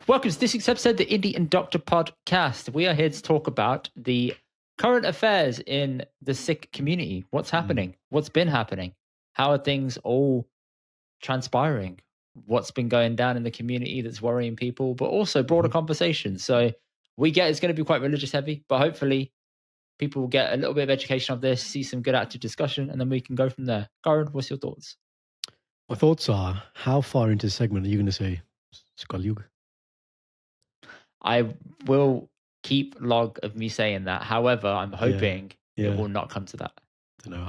Welcome to this week's episode of the Indy and Doctor podcast. We are here to talk about the current affairs in the Sikh community. What's happening? What's been happening? How are things all transpiring? What's been going down in the community that's worrying people, but also broader conversations. So we get it's going to be quite religious heavy, but hopefully people will get a little bit of education of this, see some good active discussion, and then we can go from there. Gaurav, what's your thoughts? My thoughts are, how far into the segment are you going to say Skalyug? I will keep log of me saying that. However, I'm hoping it will not come to that. I don't know.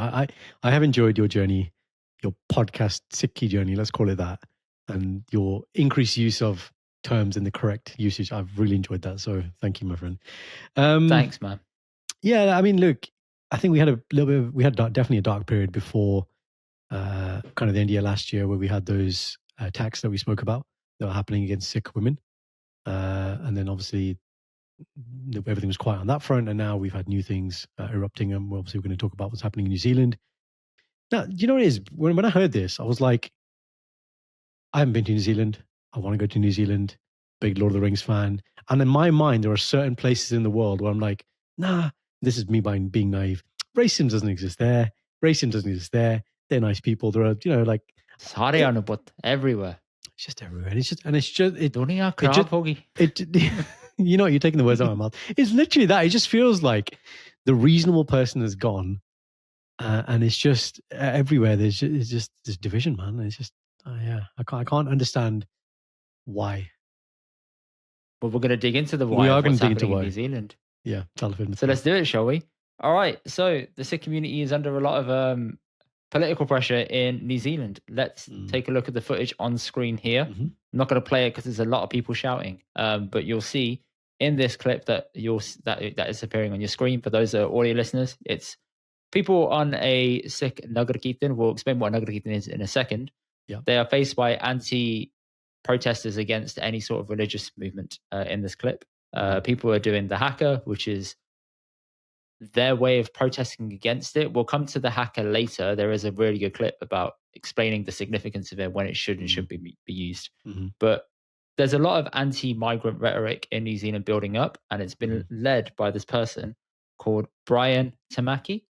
I have enjoyed your journey, your podcast Sikhi journey, let's call it that, and your increased use of terms and the correct usage. I've really enjoyed that. So thank you, my friend. Thanks, man. Yeah, I mean, look, I think we had definitely a dark period before kind of the end of year last year, where we had those attacks that we spoke about that were happening against Sikh women. And then obviously everything was quiet on that front. And now we've had new things erupting. And we're going to talk about what's happening in New Zealand. Now, you know what it is? When I heard this, I was like, I haven't been to New Zealand. I want to go to New Zealand. Big Lord of the Rings fan. And in my mind, there are certain places in the world where I'm like, nah, this is me being naive. Racism doesn't exist there. Racism doesn't exist there. They're nice people. There are, like... Sorry, but everywhere. It's just everywhere. You're taking the words out of my mouth. It's literally that. It just feels like the reasonable person has gone, and it's just everywhere. It's just this division, man. It's just, I can't understand why. Well, we're going to dig into the why. We are going to dig into why. In New Zealand. Yeah, so let's do it, shall we? All right. So the Sikh community is under a lot of political pressure in New Zealand. Let's take a look at the footage on screen here. I'm not going to play it because there's a lot of people shouting, but you'll see in this clip that is appearing on your screen. For those audio listeners, it's people on a Sikh Nagar Kirtan. We'll explain what Nagar Kirtan is in a second. Yeah. They are faced by anti-protesters against any sort of religious movement in this clip. People are doing the Haka, which is their way of protesting against it. We'll come to the Haka later. There is a really good clip about explaining the significance of it, when it should and shouldn't be used. But there's a lot of anti-migrant rhetoric in New Zealand building up, and it's been led by this person called Brian Tamaki.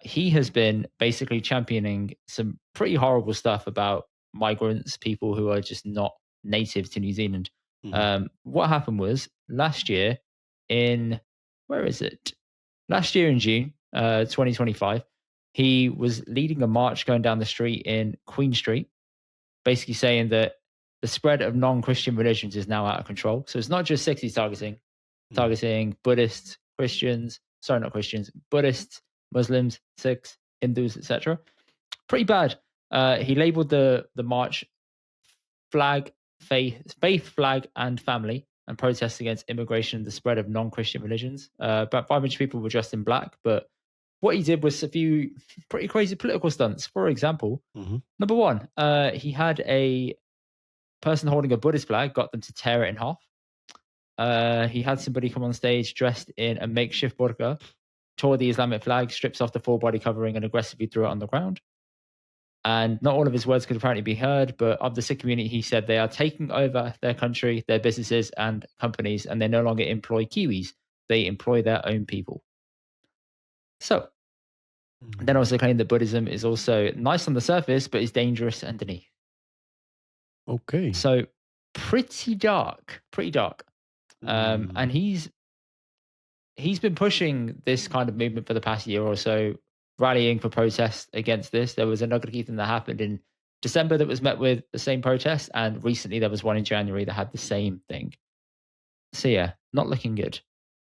He has been basically championing some pretty horrible stuff about migrants, people who are just not native to New Zealand. What happened was last year in June 2025, he was leading a march going down the street in Queen Street, basically saying that the spread of non-Christian religions is now out of control. So it's not just Sikhs he's targeting Buddhists, Buddhists, Muslims, Sikhs, Hindus, etc. Pretty bad. He labeled the march faith, flag, and family, and protests against immigration and the spread of non-Christian religions. About 500 people were dressed in black, but what he did was a few pretty crazy political stunts. For example, number one, he had a person holding a Buddhist flag, got them to tear it in half. He had somebody come on stage dressed in a makeshift burqa, tore the Islamic flag, strips off the full body covering, and aggressively threw it on the ground. And not all of his words could apparently be heard, but of the Sikh community, he said they are taking over their country, their businesses and companies, and they no longer employ Kiwis. They employ their own people. So, then also claimed that Buddhism is also nice on the surface, but is dangerous underneath. Okay. So, pretty dark. And he's been pushing this kind of movement for the past year or so, rallying for protests against this. There was a Nagar Kirtan that happened in December that was met with the same protest, and recently there was one in January that had the same thing. So yeah, not looking good.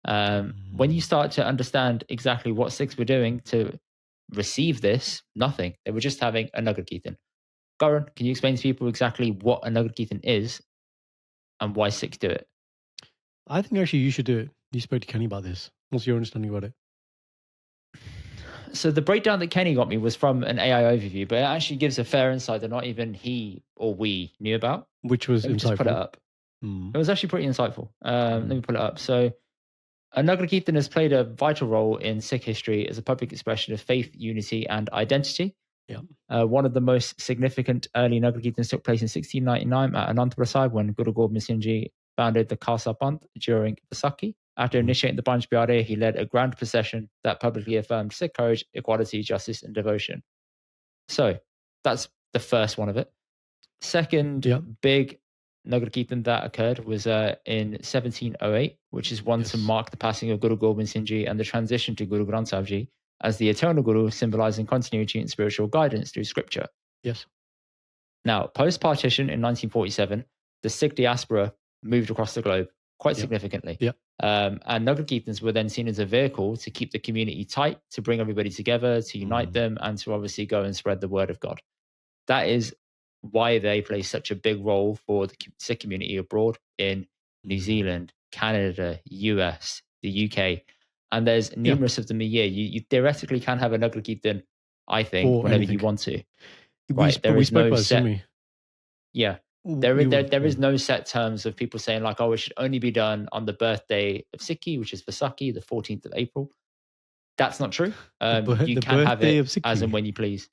When you start to understand exactly what Sikhs were doing to receive this, nothing. They were just having a Nagar Kirtan. Gaurav, can you explain to people exactly what a Nagar Kirtan is and why Sikhs do it? I think actually you should do it. You spoke to Kenny about this. What's your understanding about it? So the breakdown that Kenny got me was from an AI overview, but it actually gives a fair insight that not even he or we knew about. Which was insightful. Just put it up. It was actually pretty insightful. Let me pull it up. So a Nagar Kirtan has played a vital role in Sikh history as a public expression of faith, unity, and identity. Yeah. One of the most significant early Nagar Kirtans took place in 1699 at Anantapur Sahib when Guru Gobind Singh Ji founded the Khalsa Panth during Vaisakhi. After initiating the Panch Pyare, he led a grand procession that publicly affirmed Sikh courage, equality, justice, and devotion. So that's the first one of it. Second big Nagar Kirtan that occurred was in 1708, which is one to mark the passing of Guru Gobind Singh Ji and the transition to Guru Granth Sahib Ji as the eternal Guru, symbolizing continuity and spiritual guidance through scripture. Yes. Now, post-partition in 1947, the Sikh diaspora moved across the globe quite significantly. Yeah. And Nagar Kirtans were then seen as a vehicle to keep the community tight, to bring everybody together, to unite them, and to obviously go and spread the word of God. That is why they play such a big role for the Sikh community abroad in New Zealand, Canada, US, the UK. And there's numerous of them a year. You theoretically can have a Nagar Kirtan, I think, whenever you want to. Right? There is no set. Yeah. There is no set terms of people saying like, oh, it should only be done on the birthday of Sikhi, which is Vaisakhi, the 14th of April. That's not true. You can have it as and when you please.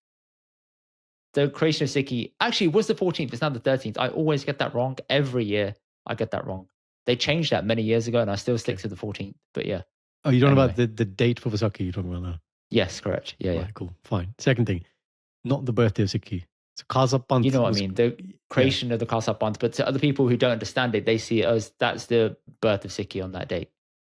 The creation of Sikhi actually was the 14th. It's now the 13th. I always get that wrong. Every year I get that wrong. They changed that many years ago and I still stick to the 14th. But yeah. Oh, you're talking about the date for Vaisakhi you're talking about now? Yes, correct. Yeah, right, cool. Fine. Second thing, not the birthday of Sikhi. So Khalsa Panth. You know what I mean? The creation of the Khalsa Panth. But to other people who don't understand it, they see it as that's the birth of Sikhi on that date.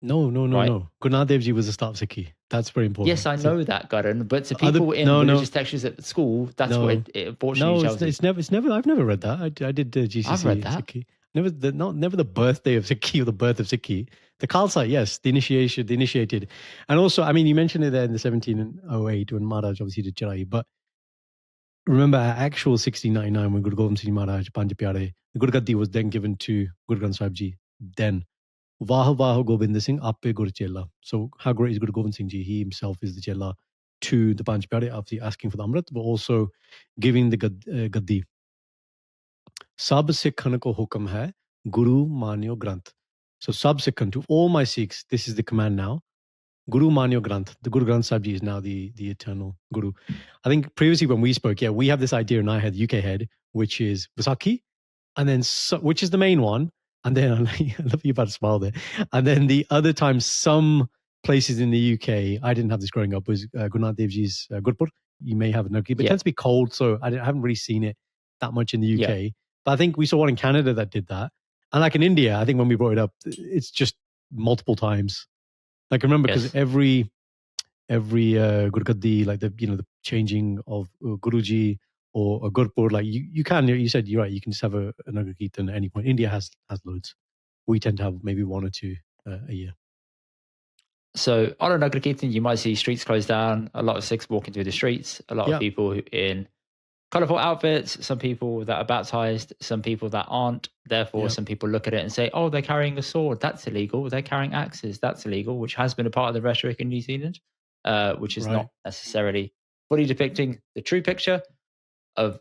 No. Guru Nanak Dev Ji was the start of Sikhi. That's very important. Yes, I know that, Garan. But to people in religious textures at the school, that's what it unfortunately tells it's never. I've never read that. I did GCSE. I've read that. Sikhi. Never the birthday of Sikhi or the birth of Sikhi. The Khalsa, yes, the initiated. And also, I mean, you mentioned it there in the 1708 when Maharaj obviously did Charai. But remember, actual 1699 when Guru Gobind Singh Maharaj, Panj Pyare, the Guru Gaddi was then given to Guru Granth Sahib Ji. Then, Vah Vah Gobind Singh Appe Gur Chela. So how great is Guru Gobind Singh Ji? He himself is the Chela to the Panch Pyare, obviously asking for the Amrit, but also giving the Gaddi. Sab Sikhan ko hukam hai, Guru Manyo Granth. So Sab Sikhan, to all my Sikhs, this is the command now. Guru Manyo Granth. The Guru Granth Sahib Ji is now the eternal Guru. I think previously when we spoke, we have this idea in our head, UK head, which is Vaisakhi, and then which is the main one. And then I love you about to smile there. And then the other time, some places in the UK, I didn't have this growing up, was Guru Nanak Dev Ji's Gurpur. You may have Nagi, but it tends to be cold, so I haven't really seen it that much in the UK. Yeah. But I think we saw one in Canada that did that. And like in India, I think when we brought it up, it's just multiple times. Like remember, because every Guru Gaddi, like the changing of Guruji or a Gurpur, like you said you're right, you can just have a Nagar Kirtan at any point. India has loads. We tend to have maybe one or two a year. So on a Nagar Kirtan, you might see streets closed down, a lot of Sikhs walking through the streets, a lot of people in colourful outfits, some people that are baptized, some people that aren't. Therefore, some people look at it and say, oh, they're carrying a sword. That's illegal. They're carrying axes. That's illegal, which has been a part of the rhetoric in New Zealand, which is not necessarily fully depicting the true picture of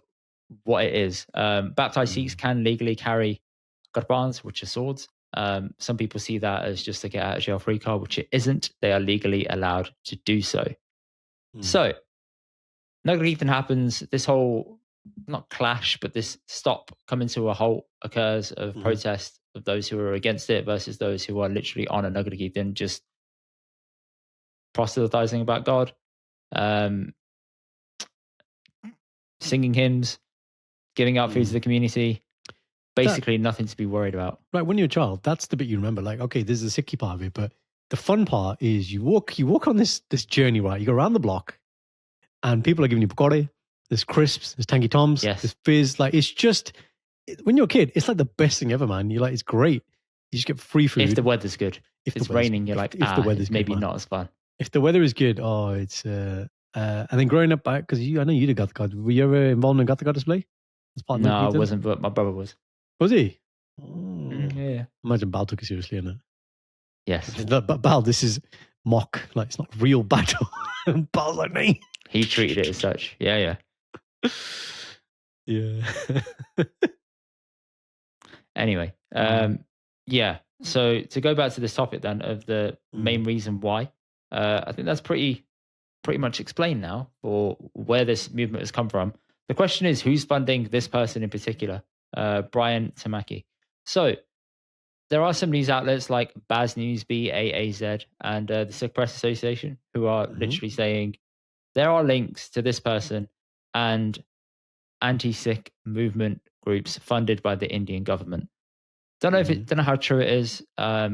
what it is. Baptized Sikhs can legally carry garbans, which are swords. Some people see that as just a get out of jail free card, which it isn't. They are legally allowed to do so. So, Nagar Kirtan happens, this whole, not clash, but this stop coming to a halt occurs of protest of those who are against it versus those who are literally on a Nagar Kirtan just proselytizing about God, singing hymns, giving out food to the community. Basically nothing to be worried about. Right, when you're a child, that's the bit you remember. Like, okay, this is the Sikhi part of it, but the fun part is you walk on this journey, right? You go around the block, and people are giving you pakore, there's crisps, there's tangy toms, there's fizz. Like, it's just, when you're a kid, it's like the best thing ever, man. You're like, it's great. You just get free food. If the weather's good. If it's raining, you're like, if the weather's good, maybe not as fun. If the weather is good, it's, and then growing up, because I know you did Gathaka. Were you ever involved in a Gathaka display? No, I wasn't, but my brother was. Was he? Yeah. Imagine Bal took it seriously, isn't it? Yes. But Bal, this is mock. Like, it's not real battle. Bal's like me. He treated it as such. Yeah. Yeah. Anyway, so to go back to this topic then of the main reason why, I think that's pretty pretty much explained now for where this movement has come from. The question is, who's funding this person in particular? Brian Tamaki. So there are some news outlets like Baz News, BAAZ, and the Sikh Press Association who are literally saying there are links to this person and anti-Sikh movement groups funded by the Indian government. Don't know how true it is. A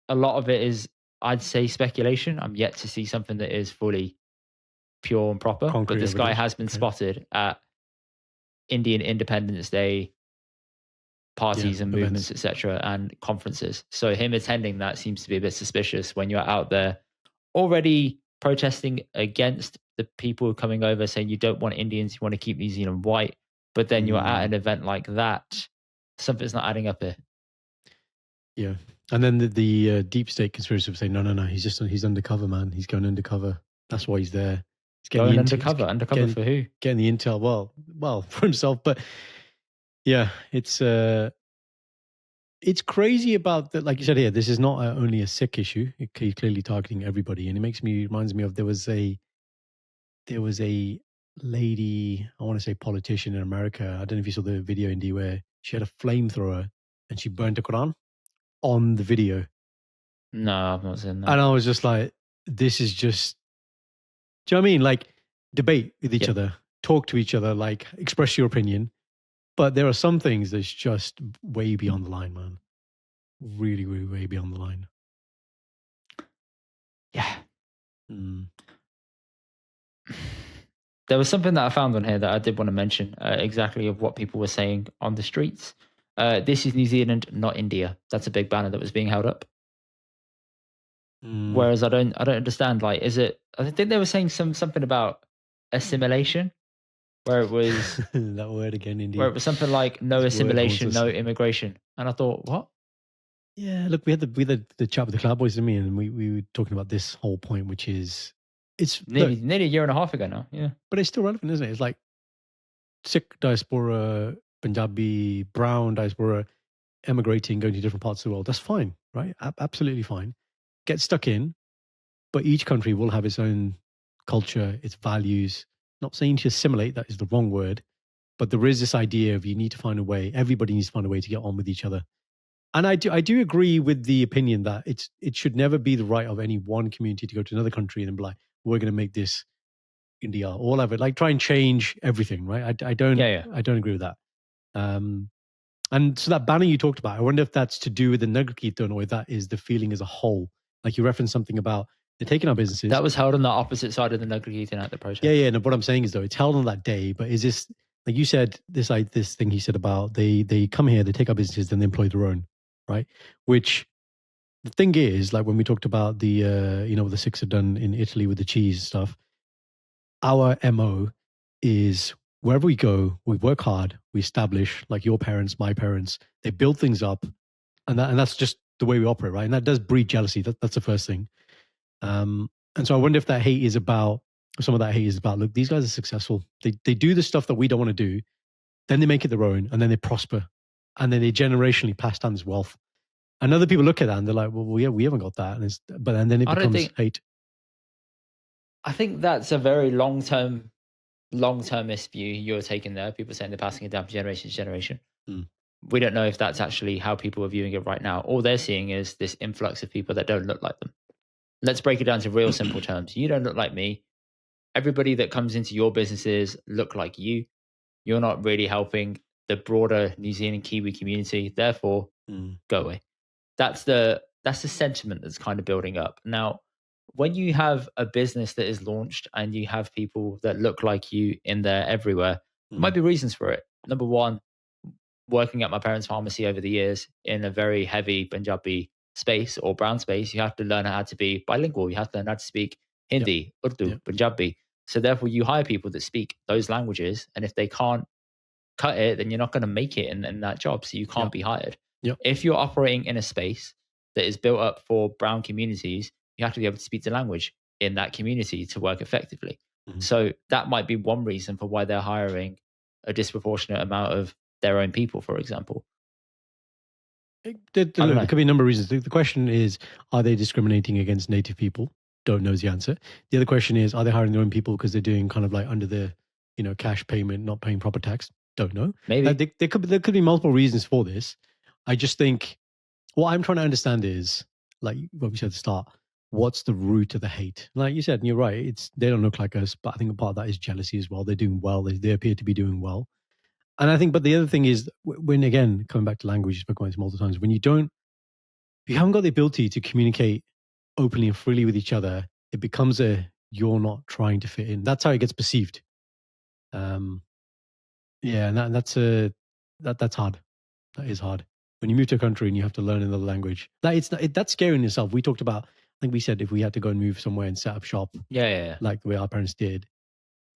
lot of it is, I'd say, speculation. I'm yet to see something that is fully pure and proper. Concrete but this evidence. guy has been spotted at Indian Independence Day parties and movements, etc., and conferences. So him attending that seems to be a bit suspicious when you're out there already protesting against the people coming over, saying you don't want Indians, you want to keep New Zealand white, but then you're at an event like that. Something's not adding up here. Yeah. And then the deep state conspiracy would say, no, he's undercover, man. He's going undercover. That's why he's there. He's getting going undercover. Undercover for who? Getting the intel. Well, for himself. But yeah, it's crazy about that. Like you said here, this is not only a Sikh issue. He's clearly targeting everybody, and it reminds me of there was a lady, I want to say politician in America. I don't know if you saw the video, Indy, where she had a flamethrower and she burned the Quran on the video. No, I've not seen that. And I was just like, this is just, do you know what I mean? Like, debate with each other, talk to each other, like, express your opinion. But there are some things that's just way beyond the line, man. Really, really way beyond the line. Yeah. There was something that I found on here that I did want to mention, exactly of what people were saying on the streets. This is New Zealand, not India. That's a big banner that was being held up. Whereas I don't understand. Like, is it? I think they were saying something about assimilation, where it was that word again, Indy. Where it was something like no assimilation, no immigration, and I thought, what? Yeah, look, we had the chat with the Cloud Boys and me, and we were talking about this whole point, which is it's nearly a year and a half ago now. Yeah, but it's still relevant, isn't it? It's like Sikh diaspora, Punjabi, brown diaspora, emigrating, going to different parts of the world. That's fine, right? Absolutely fine. Get stuck in, but each country will have its own culture, its values. Not saying to assimilate, that is the wrong word, but there is this idea of you need to find a way. Everybody needs to find a way to get on with each other. And I do agree with the opinion that it should never be the right of any one community to go to another country and be like, we're going to make this India, all of it, like try and change everything, right? I don't agree with that. And so that banner you talked about, I wonder if that's to do with the Nagar Kirtan or if that is the feeling as a whole. Like you referenced something about they're taking our businesses. That was held on the opposite side of the Nagar Kirtan at the protest. Yeah. No, what I'm saying is though, it's held on that day, but is this, like you said, this thing he said about they come here, they take our businesses, then they employ their own, right? Which the thing is, like when we talked about the, what the Sikhs have done in Italy with the cheese and stuff, our MO is wherever we go, we work hard, we establish, like your parents, my parents, they build things up, and that's just the way we operate, right? And that does breed jealousy. That's the first thing. And so I wonder if that hate is about, some of that hate is about, look, these guys are successful. They do the stuff that we don't want to do, then they make it their own, and then they prosper, and then they generationally pass down this wealth. And other people look at that and they're like, well, we haven't got that. And then it becomes hate. I think that's a very long-termist view you're taking there. People saying they're passing it down from generation to generation. We don't know if that's actually how people are viewing it right now. All they're seeing is this influx of people that don't look like them. Let's break it down to real simple terms. You don't look like me. Everybody that comes into your businesses look like you. You're not really helping the broader New Zealand Kiwi community. Therefore, go away. That's the sentiment that's kind of building up. Now, when you have a business that is launched and you have people that look like you in there everywhere, there might be reasons for it. Number one, working at my parents' pharmacy over the years in a very heavy Punjabi space or brown space, you have to learn how to be bilingual. You have to learn how to speak Hindi, Urdu, Punjabi. So therefore, you hire people that speak those languages. And if they can't cut it, then you're not going to make it in that job. So you can't be hired. If you're operating in a space that is built up for brown communities, you have to be able to speak the language in that community to work effectively. So that might be one reason for why they're hiring a disproportionate amount of their own people, for example. There could be a number of reasons. The question is, are they discriminating against native people? Don't know is the answer. The other question is, are they hiring their own people because they're doing kind of like under the, cash payment, not paying proper tax? Don't know. Maybe. There could be multiple reasons for this. I just think what I'm trying to understand is, like what we said at the start, what's the root of the hate? Like you said, and you're right, they don't look like us, but I think a part of that is jealousy as well. They're doing well. They appear to be doing well. And I think, but the other thing is, when, again, coming back to language, you spoke about this multiple times, when you haven't got the ability to communicate openly and freely with each other, it becomes you're not trying to fit in. That's how it gets perceived. Yeah, and that's hard. That is hard. When you move to a country and you have to learn another language, that's scary in itself. We talked about, I think we said if we had to go and move somewhere and set up shop, like the way our parents did,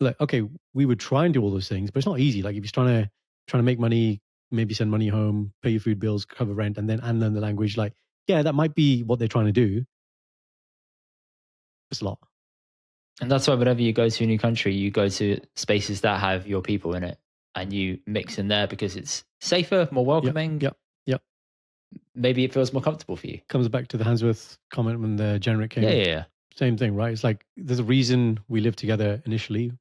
like, okay, we would try and do all those things, but it's not easy. Like if you're trying to make money, maybe send money home, pay your food bills, cover rent, and learn the language, like, yeah, that might be what they're trying to do. It's a lot. And that's why whenever you go to a new country, you go to spaces that have your people in it and you mix in there because it's safer, more welcoming. Yep. Maybe it feels more comfortable for you. Comes back to the Handsworth comment when the generic came. Yeah. Same thing, right? It's like there's a reason we lived together initially.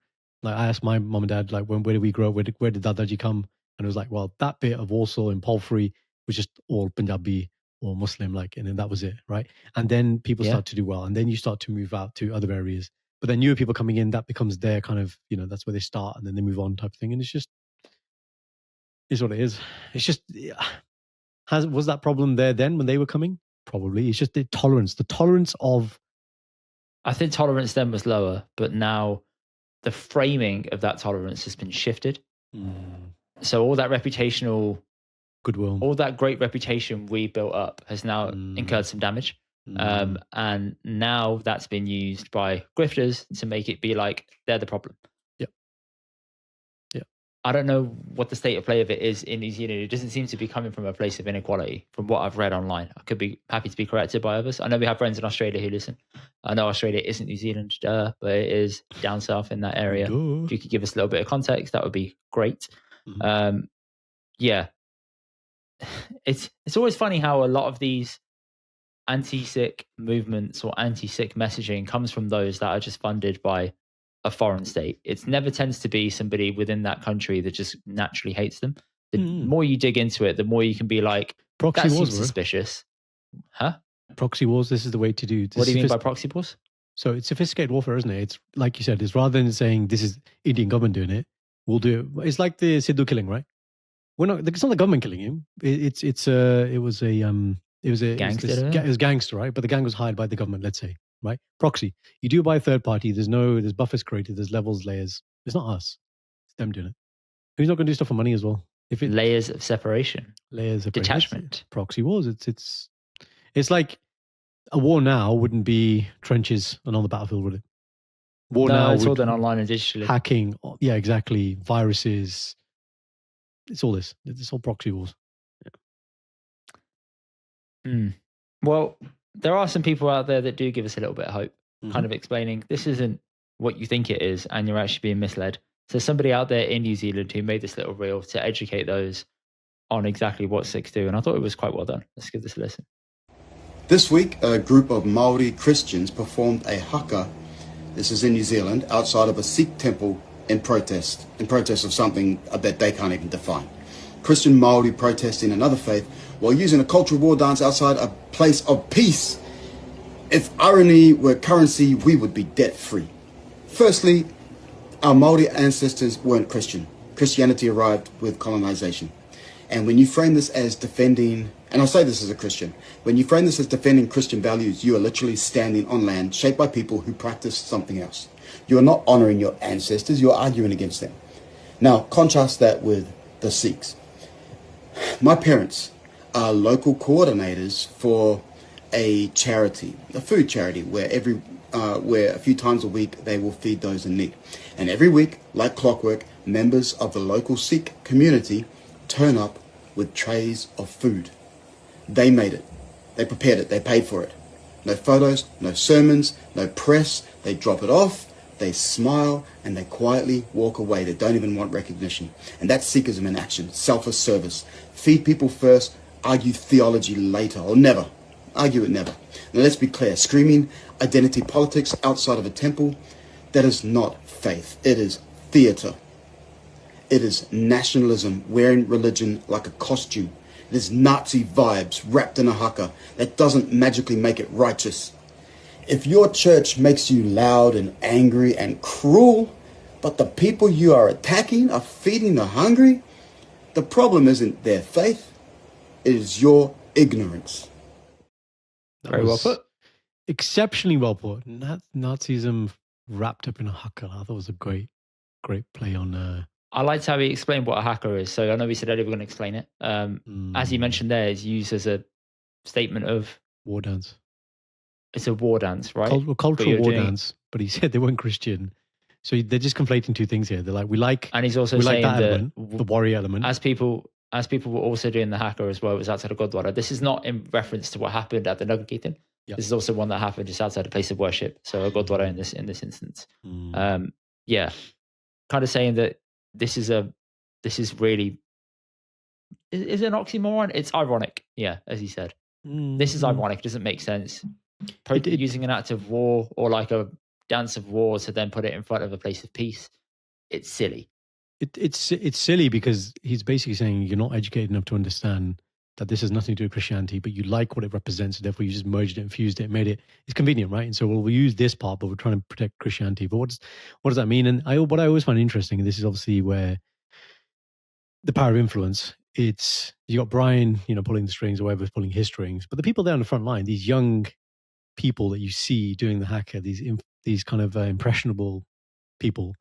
Like I asked my mom and dad, like, where did we grow up? Where did Dadaji come? And it was like, well, that bit of Warsaw and Palfrey was just all Punjabi or Muslim, like, and then that was it, right? And then people start to do well, and then you start to move out to other areas. But then newer people coming in, that becomes their kind of, that's where they start, and then they move on type of thing. And it's just, is what it is. It's just, was that problem there then when they were coming? Probably. It's just the tolerance of. I think tolerance then was lower, but now the framing of that tolerance has been shifted. So all that reputational goodwill, all that great reputation we built up has now incurred some damage. And now that's been used by grifters to make it be like they're the problem. I don't know what the state of play of it is in New Zealand. It doesn't seem to be coming from a place of inequality from what I've read online. I could be happy to be corrected by others. I know we have friends in Australia who listen. I know Australia isn't New Zealand, but it is down south in that area. If you could give us a little bit of context, that would be great. Yeah. It's always funny how a lot of these anti-Sikh movements or anti-Sikh messaging comes from those that are just funded by a foreign state. It never tends to be somebody within that country that just naturally hates them. The more you dig into it, the more you can be like, proxy that wars, seems suspicious. Huh? Proxy wars, this is the way to do. What do you mean by proxy wars? So it's sophisticated warfare, isn't it? It's like you said, it's rather than saying this is Indian government doing it, we'll do it. It's like the Sidhu killing, right? It's not the government killing him. It was gangster, right? But the gang was hired by the government, let's say, right? Proxy. You do it by a third party. There's buffers created. There's levels, layers. It's not us. It's them doing it. Who's not going to do stuff for money as well? Layers of separation. Layers of detachment. Proxy wars. It's like a war now wouldn't be trenches and on the battlefield, would it? War now it's all done online and digitally. Hacking. Yeah, exactly. Viruses. It's all this. It's all proxy wars. Well, there are some people out there that do give us a little bit of hope, kind of explaining this isn't what you think it is and you're actually being misled. So somebody out there in New Zealand who made this little reel to educate those on exactly what Sikhs do. And I thought it was quite well done. Let's give this a listen. This week, a group of Maori Christians performed a haka, this is in New Zealand, outside of a Sikh temple in protest of something that they can't even define. Christian Maori protesting another faith while using a cultural war dance outside a place of peace. If irony were currency, we would be debt-free. Firstly, our Maori ancestors weren't Christian. Christianity arrived with colonization. And when you frame this as defending, and I'll say this as a Christian, when you frame this as defending Christian values, you are literally standing on land shaped by people who practice something else. You are not honoring your ancestors, you're arguing against them. Now, contrast that with the Sikhs. My parents are local coordinators for a charity, a food charity, where a few times a week they will feed those in need. And every week, like clockwork, members of the local Sikh community turn up with trays of food. They made it. They prepared it. They paid for it. No photos, no sermons, no press. They drop it off. They smile and they quietly walk away. They don't even want recognition. And that's Sikhism in action. Selfless service. Feed people first, argue theology later or never. Argue it never. Now let's be clear, screaming identity politics outside of a temple, that is not faith. It is theatre. It is nationalism, wearing religion like a costume. It is Nazi vibes wrapped in a haka. That doesn't magically make it righteous. If your church makes you loud and angry and cruel, but the people you are attacking are feeding the hungry, the problem isn't their faith, it is your ignorance. Very well put. Exceptionally well put. Nazism wrapped up in a haka. I thought it was a great play on... I liked how he explained what a haka is. So I know we said earlier we're going to explain it. As he mentioned there, it's used as a statement of... war dance. It's a war dance, right? Cultural war dance. But he said they weren't Christian. So they're just conflating two things here. They're like, we like... And he's also saying like that that element, the warrior element. As people were also doing the haka as well, it was outside of Gurdwara. This is not in reference to what happened at the Nagar Kirtan. Yep. This is also one that happened just outside a place of worship. So a Gurdwara in this instance. Yeah. Kind of saying that this is really... Is it an oxymoron? It's ironic. Yeah, as he said. This is ironic. It doesn't make sense. Using an act of war or like a dance of war to then put it in front of a place of peace, it's silly. It's silly because he's basically saying you're not educated enough to understand that this has nothing to do with Christianity, but you like what it represents, so therefore you just merged it, infused it, made it. It's convenient, right? And so we'll use this part, but we're trying to protect Christianity. But what does that mean? And what I always find interesting, and this is obviously where the power of influence. It's you got Brian, pulling the strings, or whoever's pulling his strings, but the people there on the front line, these young people that you see doing the haka, these kind of impressionable people.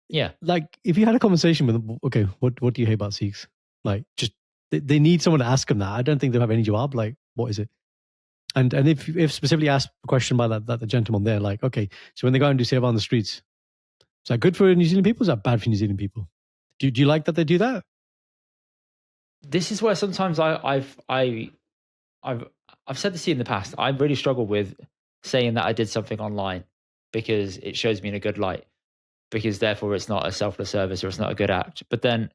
Yeah. Like if you had a conversation with them, okay, what do you hate about Sikhs? Like just they need someone to ask them that. I don't think they'll have any job. Like, what is it? And if specifically asked a question by that the gentleman there, like, okay, so when they go out and do seva on the streets, is that good for New Zealand people? Is that bad for New Zealand people? Do you like that they do that? This is where sometimes I've said this to you in the past. I really struggle with saying that I did something online because it shows me in a good light, because therefore it's not a selfless service or it's not a good act. But then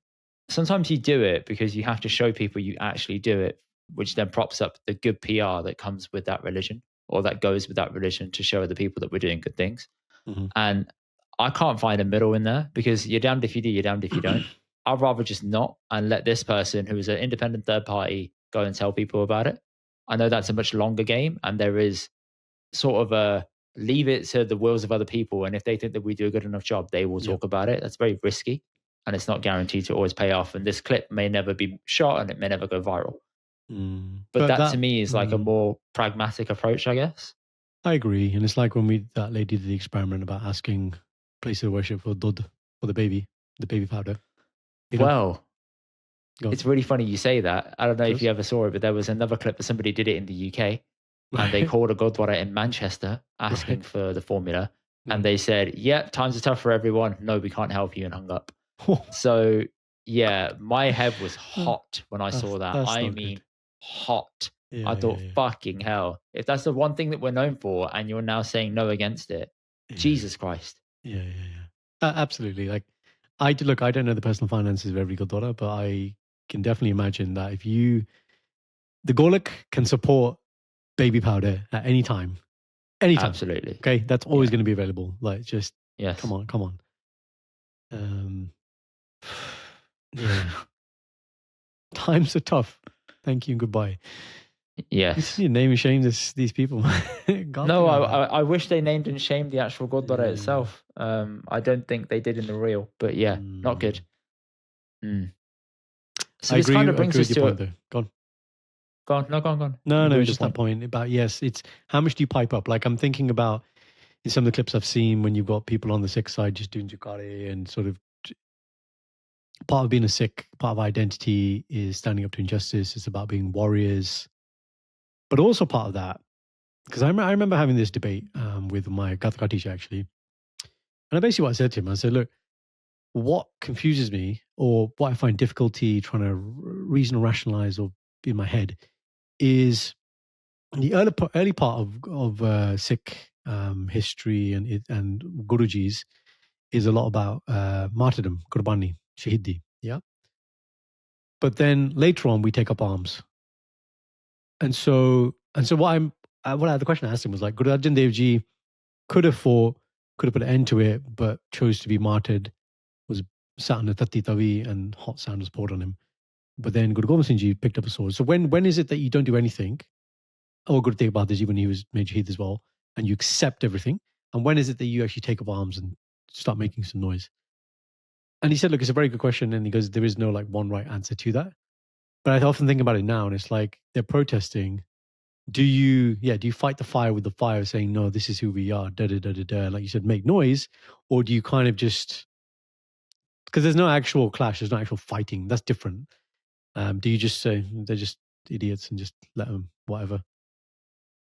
sometimes you do it because you have to show people you actually do it, which then props up the good PR that comes with that religion or that goes with that religion to show other people that we're doing good things. Mm-hmm. And I can't find a middle in there because you're damned if you do, you're damned if you don't. I'd rather just not and let this person who is an independent third party go and tell people about it. I know that's a much longer game and there is sort of a leave it to the wills of other people. And if they think that we do a good enough job, they will talk about it. That's very risky and it's not guaranteed to always pay off. And this clip may never be shot and it may never go viral. But that to me is like a more pragmatic approach, I guess. I agree. And it's like when that lady did the experiment about asking place of worship for dud, for the baby powder. Well, it's really funny you say that. I don't know if you ever saw it, but there was another clip that somebody did it in the UK and they called a Gurdwara in Manchester asking for the formula. And they said, yeah, times are tough for everyone. No, we can't help you, and hung up. So, yeah, my head was hot when I saw that. I mean, hot. I thought, fucking hell. If that's the one thing that we're known for and you're now saying no against it, Jesus Christ. Yeah. Absolutely. Like, I don't know the personal finances of every Gurdwara, but I can definitely imagine that if the Golak can support baby powder at any time. Anytime. Absolutely. Okay, that's always going to be available. Like, just come on. Yeah. Times are tough. Thank you and goodbye. Yes. You name and shame these people. No, I wish they named and shamed the actual Gurdwara itself. I don't think they did in the real, but not good. So I this agree, kind of brings us to point, though. Go on. No, just that point about, it's how much do you pipe up? Like I'm thinking about in some of the clips I've seen when you've got people on the Sikh side just doing Jukare and sort of part of being a Sikh, part of identity is standing up to injustice. It's about being warriors. But also part of that, because I remember having this debate with my Kathaka teacher actually. And basically what I said to him, I said, look, what confuses me or what I find difficulty trying to reason or rationalize or be in my head is the early part of Sikh history and Gurujis is a lot about martyrdom, Qurbani, Shahidi, yeah? But then later on we take up arms. And so And so the question I asked him was like, Guru Arjan Dev Ji could have put an end to it, but chose to be martyred, was sat on a tatti tavi and hot sand was poured on him. But then Guru Gobind Singh Ji picked up a sword. So when is it that you don't do anything? Or Guru Tegh Bahadur Ji when he was made Shaheed as well, and you accept everything? And when is it that you actually take up arms and start making some noise? And he said, look, it's a very good question. And he goes, there is no like one right answer to that. But I often think about it now, and it's like they're protesting. Do you fight the fire with the fire, saying, no, this is who we are, da da da da da, like you said, make noise? Or do you kind of just, because there's no actual clash, there's no actual fighting, that's different. Do you just say they're just idiots and just let them, whatever?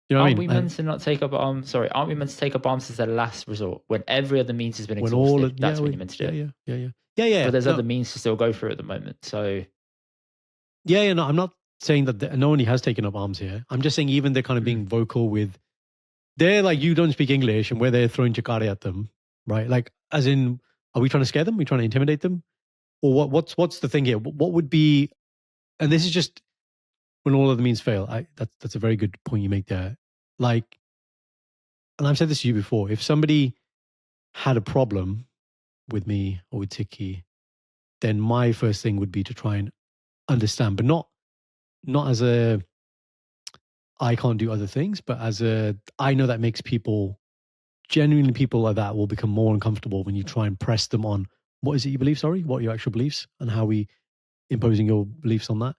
You know what I mean? Aren't we meant to not take up arms? Sorry, aren't we meant to take up arms as a last resort when every other means has been exhausted? That's when you're meant to do it. Yeah. But there's other means to still go through at the moment. So no, I'm not saying that no one has taken up arms here. I'm just saying even they're kind of being vocal with, they're like, you don't speak English, and where they're throwing chakare at them, right? Like, as in, are we trying to scare them? Are we trying to intimidate them? Or what's the thing here? What would be, and this is just when all other means fail. That's a very good point you make there. Like, and I've said this to you before, if somebody had a problem with me or with Sikhi, then my first thing would be to try and understand, but not as a I can't do other things, but as a I know that makes people like that will become more uncomfortable when you try and press them on what is it you believe, what are your actual beliefs, and how we imposing your beliefs on that.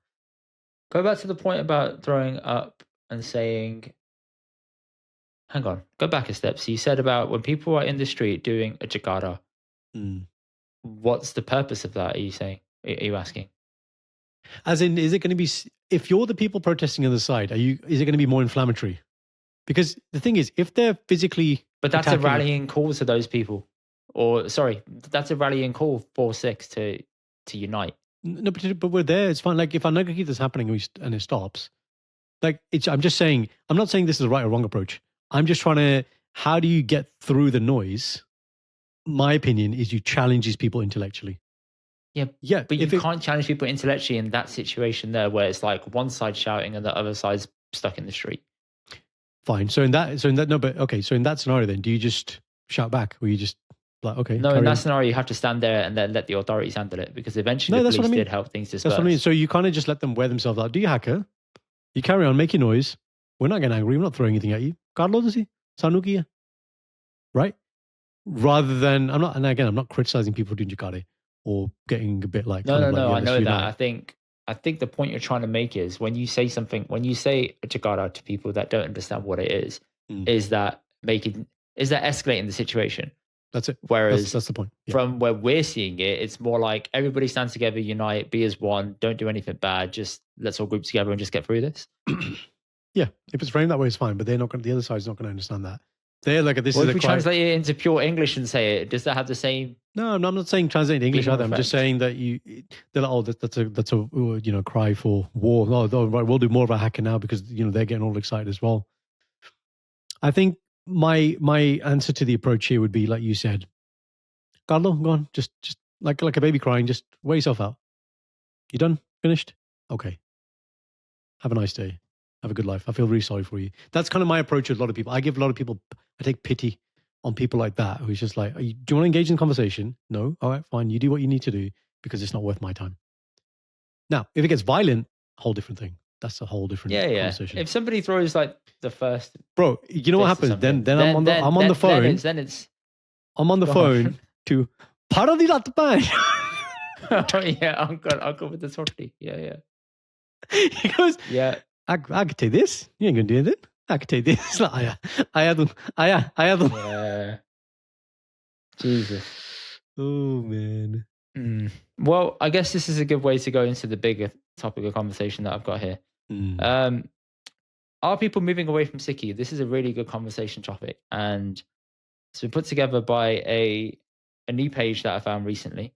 Go back to the point about throwing up and saying, hang on, go back a step. So you said about when people are in the street doing a jagara, what's the purpose of that? Are you saying? Are you asking? As in, is it going to be, if you're the people protesting on the side, is it going to be more inflammatory? Because the thing is, if they're physically, but that's a rallying call to those people, or sorry, that's a rallying call for Sikhs to unite. No, but we're there. It's fine. Like if our Nagar Kirtan is happening and it stops, like I'm just saying, I'm not saying this is a right or wrong approach. I'm just trying to, how do you get through the noise? My opinion is you challenge these people intellectually. Yeah, but you can't challenge people intellectually in that situation there, where it's like one side shouting and the other side's stuck in the street. Fine. So in that no, but okay. So in that scenario, then do you just shout back, or you just like okay? No, in that scenario, you have to stand there and then let the authorities handle it, because eventually the police did help things disperse. That's what I mean. So you kind of just let them wear themselves out. Do you, Haka? You carry on, make your noise. We're not getting angry. We're not throwing anything at you. Right? Rather than I'm not criticizing people doing jikare or getting a bit like no, I know that. I think the point you're trying to make is when you say a jagara to people that don't understand what it is that escalating the situation. That's it. Whereas that's the point. Yeah. From where we're seeing it, it's more like everybody stand together, unite, be as one, don't do anything bad, just let's all group together and just get through this. Yeah, if it's framed that way, it's fine. But the other side's not going to understand that. They're like, this well, is if we translate it into pure English and say it, does that have the same? No, I'm not saying translate to English either. I'm just saying that they're like, that's a cry for war. Oh, right, we'll do more of a Haka now because they're getting all excited as well. I think my answer to the approach here would be like you said, Carlo, go on, just like a baby crying, just wear yourself out. You done? Finished? Okay. Have a nice day. Have a good life. I feel really sorry for you. That's kind of my approach with a lot of people. I take pity on people like that who's just like, do you want to engage in conversation? No? All right, fine. You do what you need to do because it's not worth my time. Now, if it gets violent, a whole different thing. That's a whole different conversation. If somebody throws like the first... Bro, you know what happens? Then I'm on the phone. I'm on the phone to... Oh, yeah, Uncle with the sortie. Yeah. He goes... Yeah. I could take this. You ain't gonna do anything. I could take this. Like, I had them. Yeah. Jesus. Oh man. Well, I guess this is a good way to go into the bigger topic of conversation that I've got here. Are people moving away from Sikhi? This is a really good conversation topic, and it's been put together by a new page that I found recently.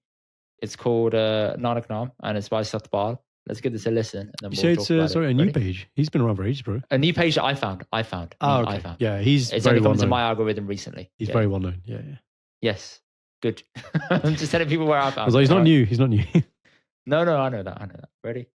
It's called Nanak Naam, and it's by Satpal. Let's give this a listen. And then you say it's a new page. He's been around for ages, bro. A new page that I found. Oh, okay. I found. Yeah, it's only come to my algorithm recently. He's very well known. Yeah. Yes. Good. I'm just telling people where I found. He's not new. He's not new. No, I know that. Ready?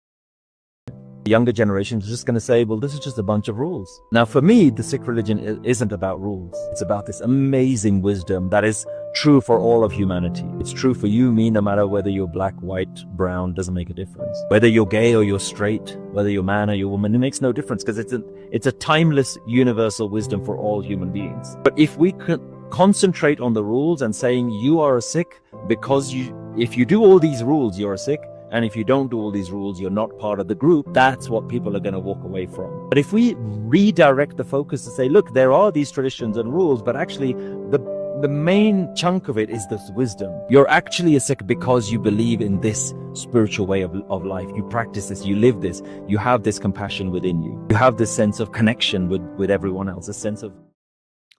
The younger generation is just going to say, well, this is just a bunch of rules. Now, for me, the Sikh religion isn't about rules. It's about this amazing wisdom that is true for all of humanity. It's true for you, me, no matter whether you're black, white, brown, doesn't make a difference. Whether you're gay or you're straight, whether you're man or you're woman, it makes no difference because it's a timeless, universal wisdom for all human beings. But if we could concentrate on the rules and saying you are a Sikh because if you do all these rules, you're a Sikh. And if you don't do all these rules, you're not part of the group. That's what people are going to walk away from. But if we redirect the focus to say, look, there are these traditions and rules, but actually the main chunk of it is this wisdom. You're actually a Sikh because you believe in this spiritual way of life. You practice this, you live this, you have this compassion within you. You have this sense of connection with everyone else, a sense of...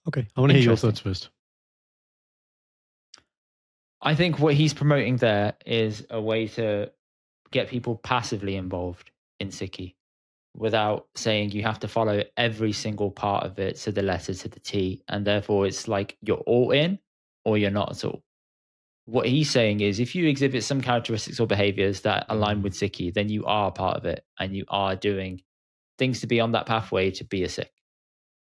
Okay, I want to hear your thoughts first. I think what he's promoting there is a way to get people passively involved in Sikhi without saying you have to follow every single part of it to the letter, to the T, and therefore it's like you're all in or you're not at all. What he's saying is if you exhibit some characteristics or behaviors that align with Sikhi, then you are part of it and you are doing things to be on that pathway to be a Sikh.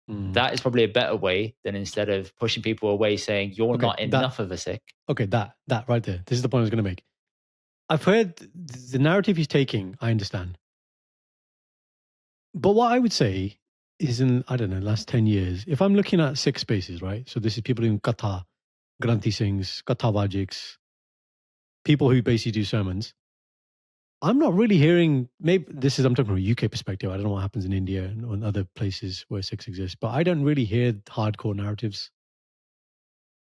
That is probably a better way than instead of pushing people away saying you're not enough of a Sikh. Okay, that right there. This is the point I was going to make. I've heard the narrative he's taking, I understand. But what I would say is in, I don't know, last 10 years, if I'm looking at Sikh spaces, right? So this is people doing Katha, Granthi Singhs, Katha Vajiks, people who basically do sermons. I'm not really hearing, maybe this is, I'm talking from a UK perspective. I don't know what happens in India and other places where Sikhs exist, but I don't really hear hardcore narratives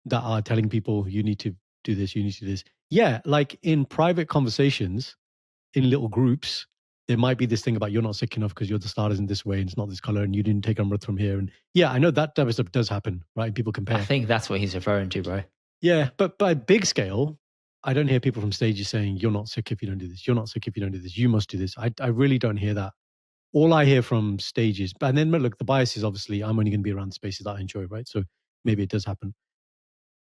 that are telling people you need to do this, you need to do this. Yeah, like in private conversations, in little groups, there might be this thing about you're not Sikh enough because your star isn't this way and it's not this color and you didn't take Amrit from here. And yeah, I know that type of stuff does happen, right? People compare. I think that's what he's referring to, bro. Yeah, but by big scale, I don't hear people from stages saying you're not Sikh if you don't do this. You're not Sikh if you don't do this. You must do this. I really don't hear that. All I hear from stages, and then look, the bias is obviously I'm only going to be around the spaces that I enjoy, right? So maybe it does happen.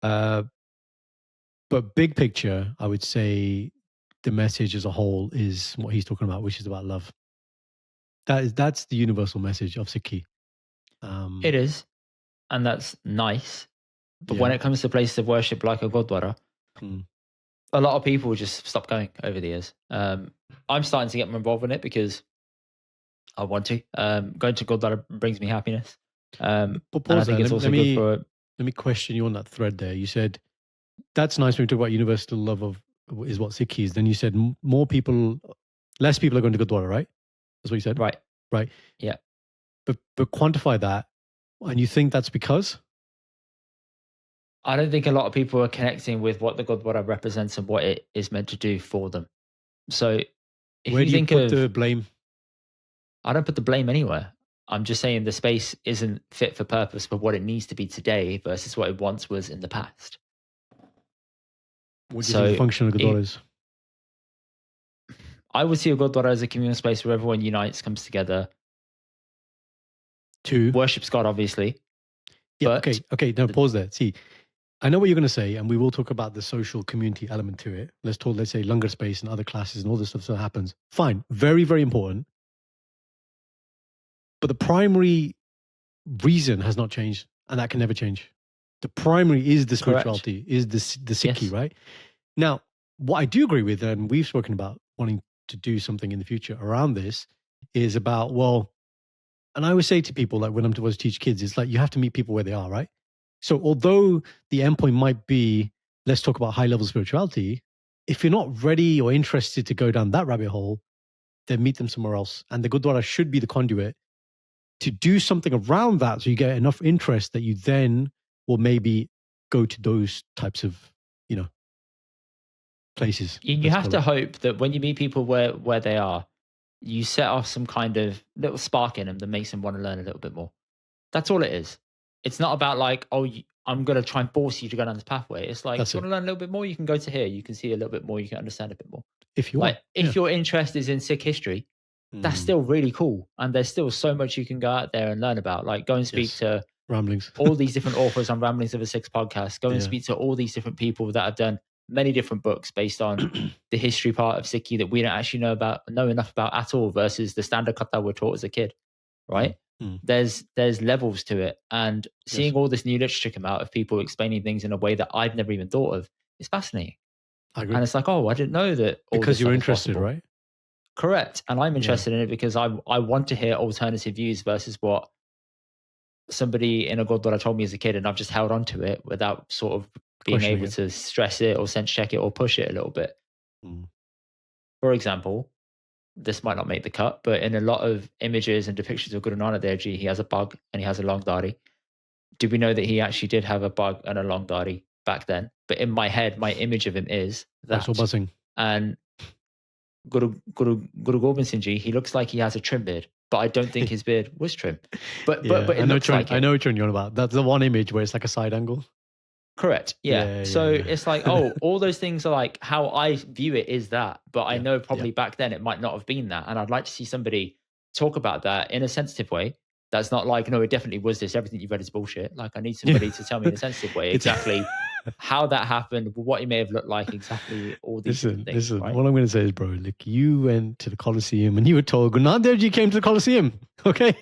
But big picture, I would say the message as a whole is what he's talking about, which is about love. That's the universal message of Sikhi. It is, and that's nice. But when it comes to places of worship like a Gurdwara, a lot of people just stop going over the years. I'm starting to get more involved in it because I want to. Going to Gurdwara brings me happiness. But and I think it's also good for... Let me question you on that thread there. You said, that's nice when you talk about universal love of is what Sikhi is. Then you said less people are going to Gurdwara, right? That's what you said? Right. Yeah. But quantify that. And you think that's because? I don't think a lot of people are connecting with what the Gurdwara represents and what it is meant to do for them. So if where you do you think put the blame? I don't put the blame anywhere. I'm just saying the space isn't fit for purpose for what it needs to be today versus what it once was in the past. What do you think the function of Gurdwara is? I would see a Gurdwara as a communal space where everyone unites, comes together. To worships God, obviously. Yeah, okay. Now pause there. See, I know what you're going to say, and we will talk about the social community element to it. Let's say Langar space and other classes and all this stuff that happens. Fine. Very, very important. But the primary reason has not changed, and that can never change. The primary is the spirituality, is the Sikhi, yes. Right? Now, what I do agree with, and we've spoken about wanting to do something in the future around this, is about, well, and I always say to people, like when I'm supposed to teach kids, it's like you have to meet people where they are, right? So although the endpoint might be, let's talk about high-level spirituality, if you're not ready or interested to go down that rabbit hole, then meet them somewhere else. And the Gurdwara should be the conduit to do something around that so you get enough interest that you then will maybe go to those types of, places. You have to hope that when you meet people where they are, you set off some kind of little spark in them that makes them want to learn a little bit more. That's all it is. It's not about like, I'm going to try and force you to go down this pathway. It's like, if you want to learn a little bit more, you can go to here. You can see a little bit more. You can understand a bit more. If you want. If your interest is in Sikh history, that's still really cool. And there's still so much you can go out there and learn about. Like go and speak to Ramblings. all these different authors on Ramblings of a Sikhs podcast. Go and speak to all these different people that have done many different books based on the history part of Sikhi that we don't actually know enough about at all versus the standard kata we're taught as a kid, right? There's levels to it, and seeing all this new literature come out of people explaining things in a way that I've never even thought of is fascinating. I agree. And it's like, oh, I didn't know that. Because you're interested, right? Correct. And I'm interested in it because I want to hear alternative views versus what somebody in a Gurdwara told me as a kid, and I've just held on to it without sort of being able to stress it or sense check it or push it a little bit. For example, this might not make the cut, but in a lot of images and depictions of Guru Nanak Dev Ji, he has a pug and he has a long dari. Do we know that he actually did have a pug and a long dari back then? But in my head, my image of him is that. Buzzing. And Guru Gobind Singh Ji, he looks like he has a trim beard, but I don't think his beard was trim. But it looks like it. I know which one you're on about. That's the one image where it's like a side angle. Correct. Yeah. So it's like, oh, all those things are like how I view it is that, but I know probably back then it might not have been that. And I'd like to see somebody talk about that in a sensitive way. That's not like, no, it definitely was this. Everything you've read is bullshit. Like I need somebody to tell me in a sensitive way exactly how that happened, what he may have looked like, exactly all these things. Listen, right? what I'm going to say is, bro, look, you went to the Colosseum and you were told Guru Nanak Dev Ji came to the Colosseum, okay?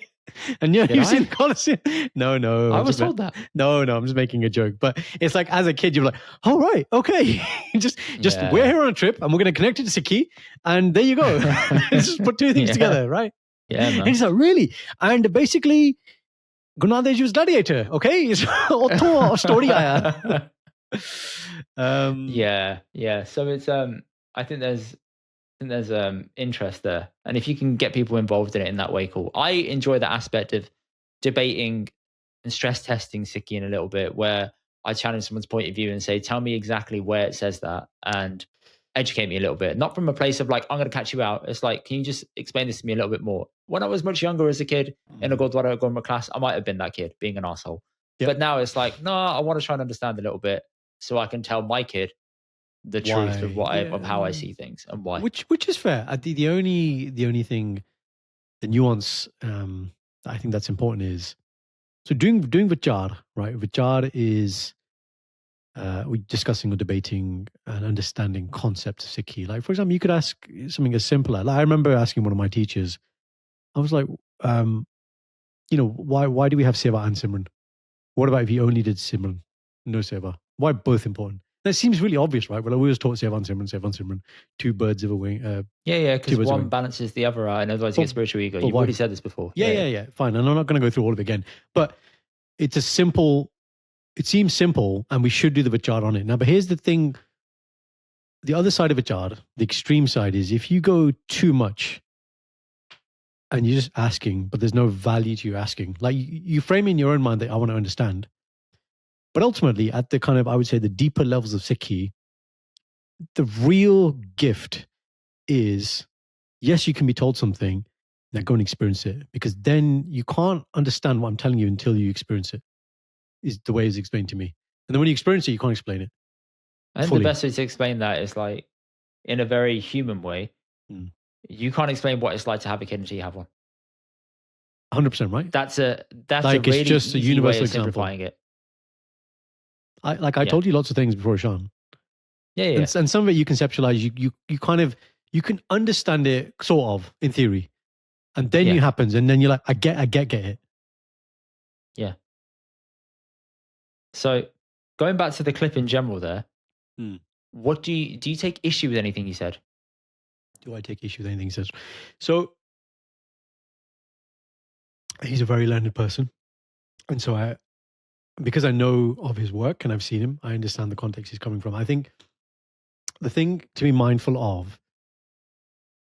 And you've seen the Colosseum. No. I was told that. No, I'm just making a joke. But it's like, as a kid, you're like, oh, right, okay. just we're here on a trip and we're going to connect it to Sikhi. And there you go. Just put two things together, right? Yeah, man. And he's like, really? And basically, Guru Nanak Dev Ji was gladiator, okay? Story aaya. Yeah. So it's I think there's interest there, and if you can get people involved in it in that way, cool. I enjoy the aspect of debating and stress testing Sikhi in a little bit, where I challenge someone's point of view and say, tell me exactly where it says that, and educate me a little bit, not from a place of like, I'm going to catch you out. It's like, can you just explain this to me a little bit more? When I was much younger as a kid in a Gurdwara Gurma class, I might have been that kid being an asshole. But now it's like, no, I want to try and understand a little bit so I can tell my kid the truth of of how I see things and why. Which is fair. The only thing, the nuance that I think that's important is, so doing Vichar, right? Vichar is we're discussing or debating and understanding concepts of Sikhi. Like, for example, you could ask something as simple as, like, I remember asking one of my teachers, I was like, why do we have Seva and Simran? What about if you only did Simran, no Seva? Why both important? That seems really obvious, right? Well, we always taught Seva and Simran, two birds of a wing. Because one balances the other out, and otherwise you get spiritual ego. You've already said this before. Yeah, fine. And I'm not going to go through all of it again. But it seems simple, and we should do the Vichar on it. Now, but here's the thing. The other side of Vichar, the extreme side, is if you go too much and you're just asking, but there's no value to you asking. Like, you frame in your own mind that I want to understand. But ultimately, at the kind of, I would say, the deeper levels of Sikhi, the real gift is, yes, you can be told something, now go and experience it. Because then you can't understand what I'm telling you until you experience it, is the way it's explained to me. And then when you experience it, you can't explain it. I think the best way to explain that is like, in a very human way, you can't explain what it's like to have a kid until you have one. 100%, right? That's a like, really it's just a easy universal way of example. simplifying it. I told you lots of things before, Sean. Yeah. And some of it you conceptualize, you can understand it sort of in theory, and then it happens, and then you're like, I get it. Yeah. So going back to the clip in general, there, what do you take issue with anything he said? Do I take issue with anything he says? So he's a very learned person, and so because I know of his work and I've seen him, I understand the context he's coming from. I think the thing to be mindful of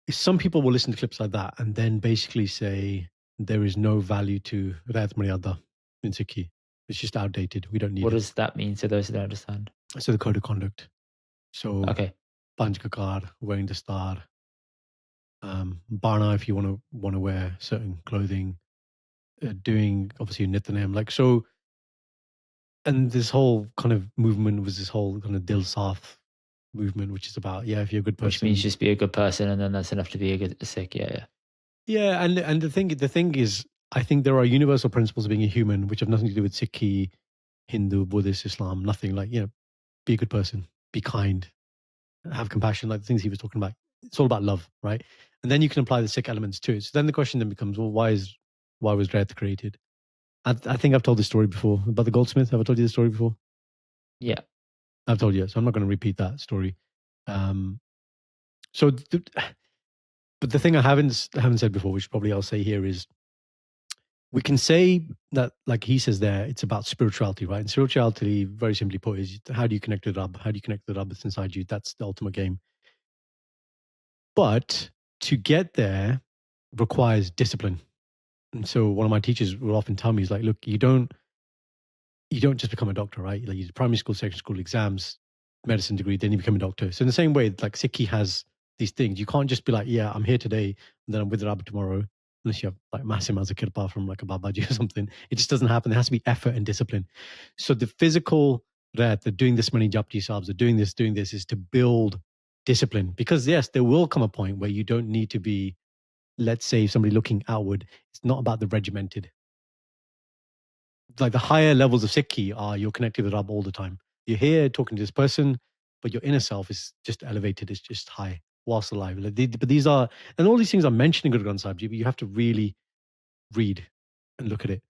is some people will listen to clips like that and then basically say there is no value to Raat Maryada in Sikhi. It's just outdated. We don't need What does that mean to those who don't understand? So the code of conduct. So Panj Kakar, wearing the star, Barna if you want to wear certain clothing, doing obviously Nityanam, like so. And this whole kind of movement was this whole kind of Dil Saath movement, which is about, if you're a good person. Which means just be a good person, and then that's enough to be a Sikh, Yeah, and the thing is, I think there are universal principles of being a human, which have nothing to do with Sikhi, Hindu, Buddhist, Islam, nothing. Like, be a good person, be kind, have compassion, like the things he was talking about. It's all about love, right? And then you can apply the Sikh elements to it. So then the question then becomes, well, why was Reth created? I think I've told this story before about the goldsmith. Have I told you the story before? Yeah. I've told you, so I'm not going to repeat that story. So, but the thing I haven't said before, which probably I'll say here, is we can say that, like he says there, it's about spirituality, right? And spirituality, very simply put, is how do you connect with Rab? How do you connect with Rab that's inside you? That's the ultimate game. But to get there requires discipline. And so one of my teachers will often tell me, he's like, look, you don't just become a doctor, right? Like you do primary school, secondary school exams, medicine degree, then you become a doctor. So in the same way, like Sikhi has these things. You can't just be like, yeah, I'm here today, and then I'm with Rab tomorrow, unless you have like massive amounts of kirpa from like a Babaji or something. It just doesn't happen. There has to be effort and discipline. So the physical that they're doing this many japji sabs, they're doing this is to build discipline. Because yes, there will come a point where you don't need to be, let's say, somebody looking outward. It's not about the regimented. Like the higher levels of Sikhi are you're connected with Rab all the time. You're here talking to this person, but your inner self is just elevated. It's just high whilst alive. But these are, and all these things I'm mentioning Guru Granth Sahib Ji, but you have to really read and look at it.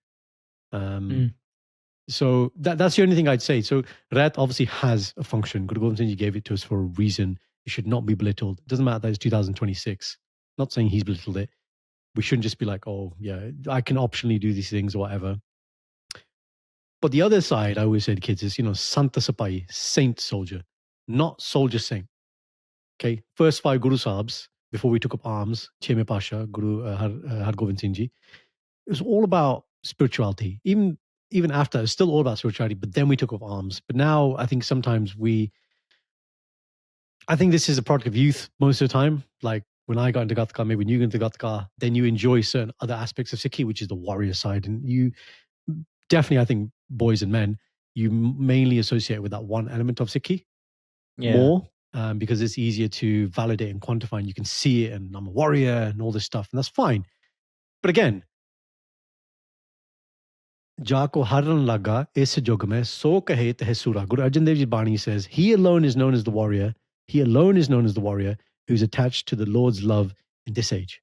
So that's the only thing I'd say. So Rat obviously has a function. Guru Gobind Singh Ji gave it to us for a reason. It should not be belittled. It doesn't matter that it's 2026. Not saying he's belittled it. We shouldn't just be like, oh yeah, I can optionally do these things or whatever. But the other side, I always say to kids, is, Santa Sapai, saint soldier, not soldier saint. Okay, first 5 Guru Sahibs, before we took up arms, Cheme Pasha, Guru Har Gobind Singh Ji, it was all about spirituality. Even after, it's still all about spirituality, but then we took up arms. But now I think sometimes I think this is a product of youth most of the time. Like when I got into Gatka, maybe when you got into Gatka, then you enjoy certain other aspects of Sikhi, which is the warrior side. And you definitely, I think, boys and men, you mainly associate with that one element of Sikhi more because it's easier to validate and quantify, and you can see it, and I'm a warrior and all this stuff, and that's fine. But again, Jako haran laga is jog mein so kahe teh sura. Guru Arjan Dev Ji Bani says, he alone is known as the warrior. He alone is known as the warrior who's attached to the Lord's love in this age.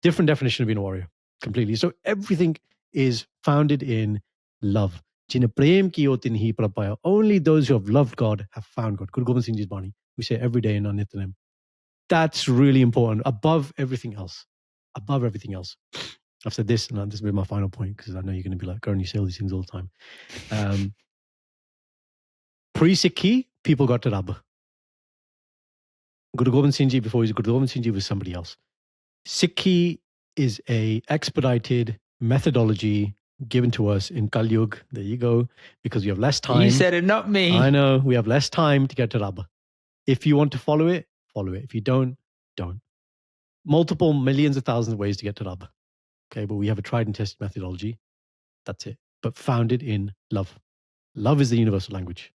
Different definition of being a warrior, completely. So everything is founded in love. Only those who have loved God have found God. Guru Gobind Singh Ji's Bani. We say every day in our Nityanem. That's really important. Above everything else. Above everything else. I've said this, and this will be my final point, because I know you're going to be like, Gurn, you say all these things all the time. Pre-Sikhi, people got to Rab. Guru Gobind Singh Ji, before he was Guru Gobind Singh Ji, was somebody else. Sikhi is a expedited methodology given to us in Kal Yug. There you go. Because we have less time. You said it, not me. I know. We have less time to get to Rab. If you want to follow it, follow it. If you don't, don't. Multiple millions of thousands of ways to get to Rab. Okay, but we have a tried and tested methodology. That's it. But founded in love. Love is the universal language.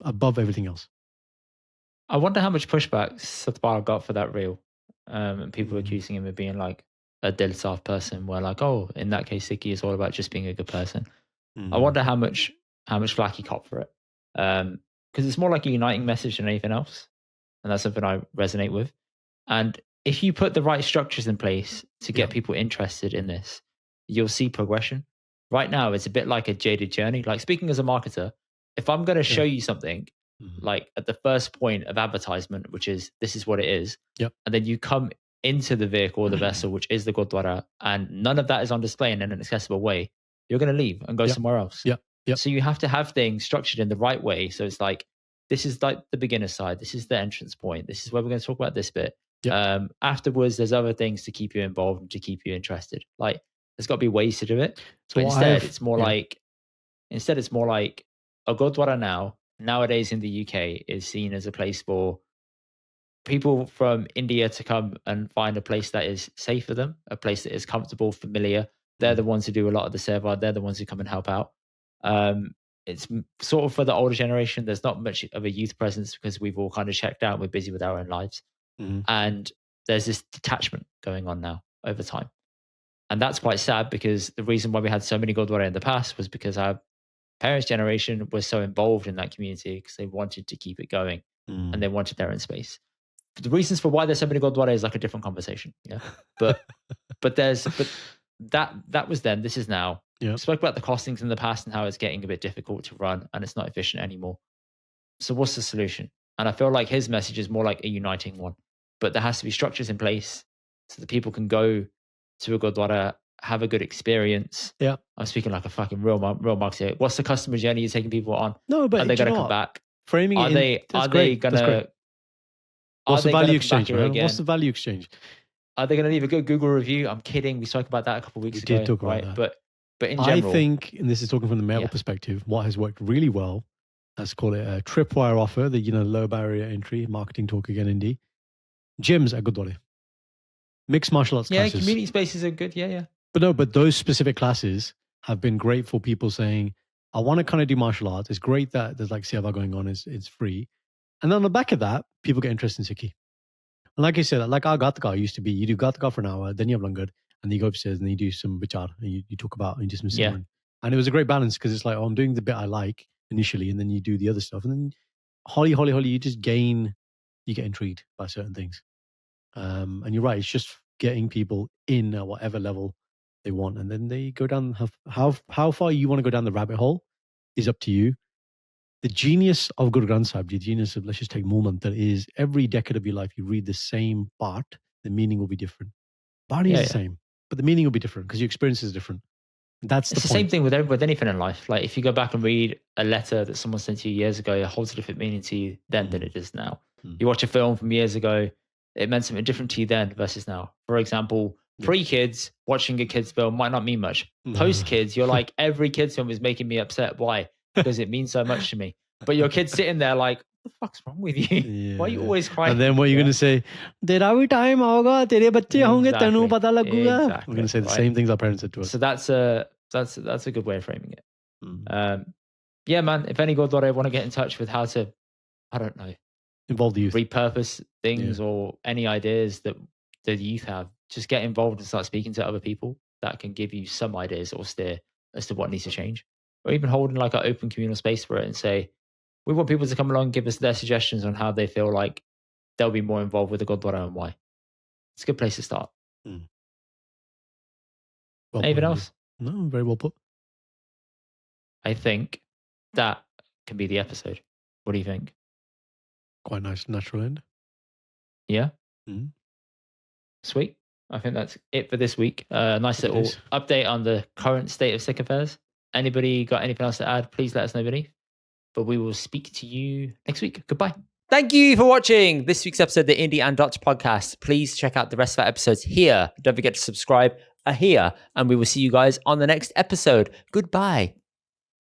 Above everything else. I wonder how much pushback Satpal got for that reel. And people accusing him of being like a Dil Saf person, where like, oh, in that case, Sikhi is all about just being a good person. I wonder how much flack he copped for it. Because it's more like a uniting message than anything else. And that's something I resonate with. And if you put the right structures in place to get people interested in this, you'll see progression. Right now, it's a bit like a jaded journey. Like, speaking as a marketer, if I'm going to show you something, like at the first point of advertisement, which is this is what it is, and then you come into the vehicle or the vessel, which is the Gurdwara, and none of that is on display in an accessible way, you're going to leave and go somewhere else. So you have to have things structured in the right way. So it's like, this is like the beginner side. This is the entrance point. This is where we're going to talk about this bit. Afterwards, there's other things to keep you involved and to keep you interested. Like, there's got to be ways to do it. So instead, it's more like a Gurdwara nowadays in the UK is seen as a place for people from India to come and find a place that is safe for them, a place that is comfortable, familiar. They're the ones who do a lot of the seva. They're the ones who come and help out. It's sort of for the older generation. There's not much of a youth presence because we've all kind of checked out. We're busy with our own lives. And there's this detachment going on now over time. And that's quite sad, because the reason why we had so many Gurdwara in the past was because our parents' generation was so involved in that community because they wanted to keep it going. and they wanted their own space. The reasons for why there's so many Gurdwara is like a different conversation. Yeah, but that was then. This is now. Yeah. We spoke about the costings in the past and how it's getting a bit difficult to run and it's not efficient anymore. So what's the solution? And I feel like his message is more like a uniting one, but there has to be structures in place so that people can go to a Gurdwara, have a good experience. Yeah. I'm speaking like a fucking real marketer. What's the customer journey you're taking people on? No, but are they going to come back? Framing are it. they going to? What's the value exchange, man? What's the value exchange? Are they going to leave a good Google review? I'm kidding. We spoke about that a couple of weeks ago. We did talk about that. But in general, I think, and this is talking from the male perspective, what has worked really well, let's call it a tripwire offer, the low barrier entry, marketing talk again, Indy. Gyms at Gurdwara. Mixed martial arts classes. Yeah, community spaces are good. Yeah. But those specific classes have been great for people saying, I want to kind of do martial arts. It's great that there's like Seva going on, it's free. And then on the back of that, people get interested in Sikhi. And like I said, like our Gataka used to be, you do Gataka for an hour, then you have Langar, and then you go upstairs and then you do some Vichar, and you talk about, and you do some Simran. And it was a great balance because it's like, I'm doing the bit I like initially, and then you do the other stuff. And then Holly, you just you get intrigued by certain things. And you're right, it's just getting people in at whatever level they want. And then they go down, how far you want to go down the rabbit hole is up to you. The genius of Guru Granth Sahib, the genius of, let's just take Mool Mantra, is every decade of your life, you read the same part, the meaning will be different. Body is the same, but the meaning will be different because your experience is different. That's the same thing with anything in life. Like if you go back and read a letter that someone sent you years ago, it holds a different meaning to you then than it does now. You watch a film from years ago, it meant something different to you then versus now. For example, pre-kids, watching a kid's film might not mean much. Post-kids, you're like, every kid's film is making me upset. Why? Because it means so much to me. But your kid's sitting there like, what the fuck's wrong with you? Why are you always crying? And then what you're going to say, tera bhi time aaga, tere bacche honge, tenu pata lagega. Exactly. We're going to say the same things our parents said to us. So that's a good way of framing it. Yeah, man, if any Gurdwara want to get in touch with how to, I don't know, involve the youth, repurpose things or any ideas that the youth have, just get involved and start speaking to other people that can give you some ideas or steer as to what needs to change. Or even holding like an open communal space for it and say, we want people to come along and give us their suggestions on how they feel like they'll be more involved with the Gurdwara and why. It's a good place to start. Well Anything else? No, very well put. I think that can be the episode. What do you think? Quite nice, natural end. Yeah? Sweet. I think that's it for this week. Nice little update on the current state of Sikh affairs. Anybody got anything else to add? Please let us know beneath. But we will speak to you next week. Goodbye. Thank you for watching this week's episode of the Indy and Dutch podcast. Please check out the rest of our episodes here. Don't forget to subscribe here. And we will see you guys on the next episode. Goodbye.